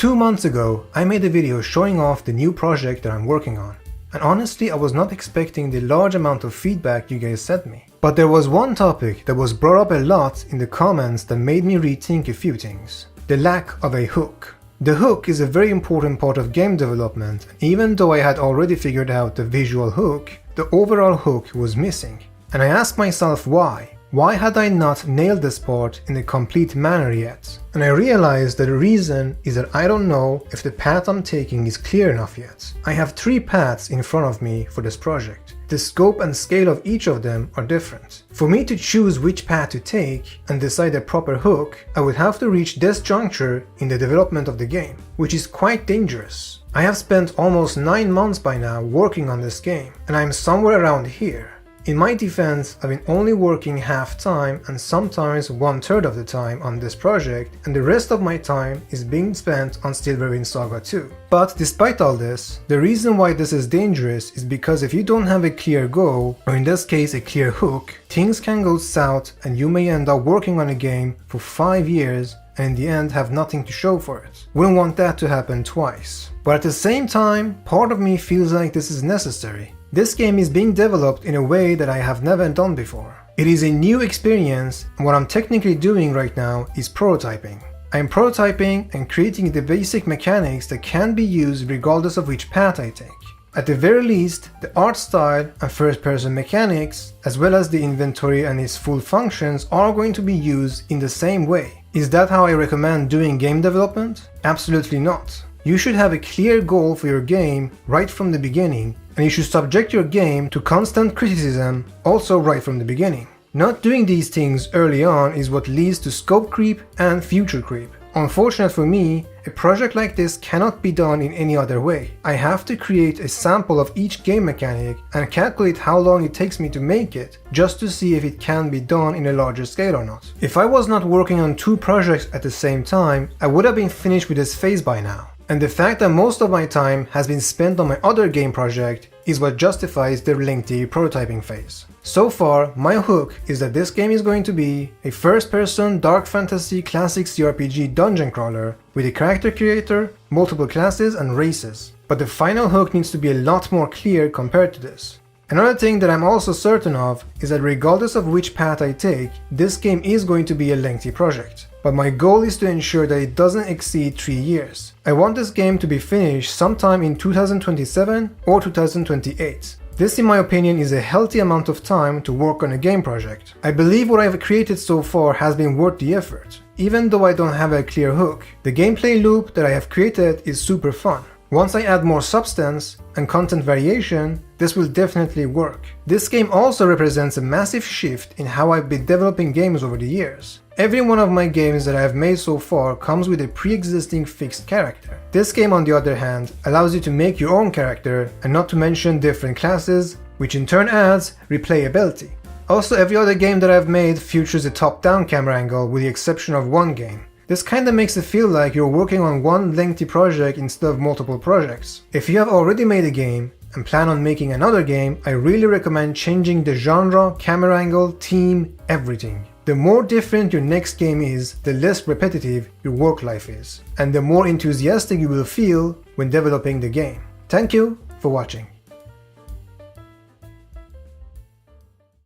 2 months ago, I made a video showing off the new project that I'm working on. And honestly, I was not expecting the large amount of feedback you guys sent me. But there was one topic that was brought up a lot in the comments that made me rethink a few things. The lack of a hook. The hook is a very important part of game development, and even though I had already figured out the visual hook, the overall hook was missing. And I asked myself why. Why had I not nailed this part in a complete manner yet? And I realized that the reason is that I don't know if the path I'm taking is clear enough yet. I have 3 paths in front of me for this project. The scope and scale of each of them are different. For me to choose which path to take and decide a proper hook, I would have to reach this juncture in the development of the game, which is quite dangerous. I have spent almost 9 months by now working on this game, and I'm somewhere around here. In my defense, I've been only working half time and sometimes 1/3 of the time on this project, and the rest of my time is being spent on Silverwind Saga 2. But despite all this, the reason why this is dangerous is because if you don't have a clear goal, or in this case a clear hook, things can go south and you may end up working on a game for 5 years and in the end have nothing to show for it. Wouldn't want that to happen twice. But at the same time, part of me feels like this is necessary. This game is being developed in a way that I have never done before. It is a new experience, and what I'm technically doing right now is prototyping. I'm prototyping and creating the basic mechanics that can be used regardless of which path I take. At the very least, the art style and first-person mechanics, as well as the inventory and its full functions, are going to be used in the same way. Is that how I recommend doing game development? Absolutely not. You should have a clear goal for your game right from the beginning, and you should subject your game to constant criticism also right from the beginning. Not doing these things early on is what leads to scope creep and future creep. Unfortunate for me, a project like this cannot be done in any other way. I have to create a sample of each game mechanic and calculate how long it takes me to make it, just to see if it can be done in a larger scale or not. If I was not working on 2 projects at the same time, I would have been finished with this phase by now. And the fact that most of my time has been spent on my other game project is what justifies the lengthy prototyping phase. So far, my hook is that this game is going to be a first-person dark fantasy classic CRPG dungeon crawler with a character creator, multiple classes and races. But the final hook needs to be a lot more clear compared to this. Another thing that I'm also certain of is that regardless of which path I take, this game is going to be a lengthy project. But my goal is to ensure that it doesn't exceed 3 years. I want this game to be finished sometime in 2027 or 2028. This, in my opinion, is a healthy amount of time to work on a game project. I believe what I've created so far has been worth the effort. Even though I don't have a clear hook, the gameplay loop that I have created is super fun. Once I add more substance and content variation, this will definitely work. This game also represents a massive shift in how I've been developing games over the years. Every one of my games that I have made so far comes with a pre-existing fixed character. This game, on the other hand, allows you to make your own character, and not to mention different classes, which in turn adds replayability. Also, every other game that I've made features a top-down camera angle with the exception of one game. This kinda makes it feel like you're working on one lengthy project instead of multiple projects. If you have already made a game and plan on making another game, I really recommend changing the genre, camera angle, theme, everything. The more different your next game is, the less repetitive your work life is, and the more enthusiastic you will feel when developing the game. Thank you for watching.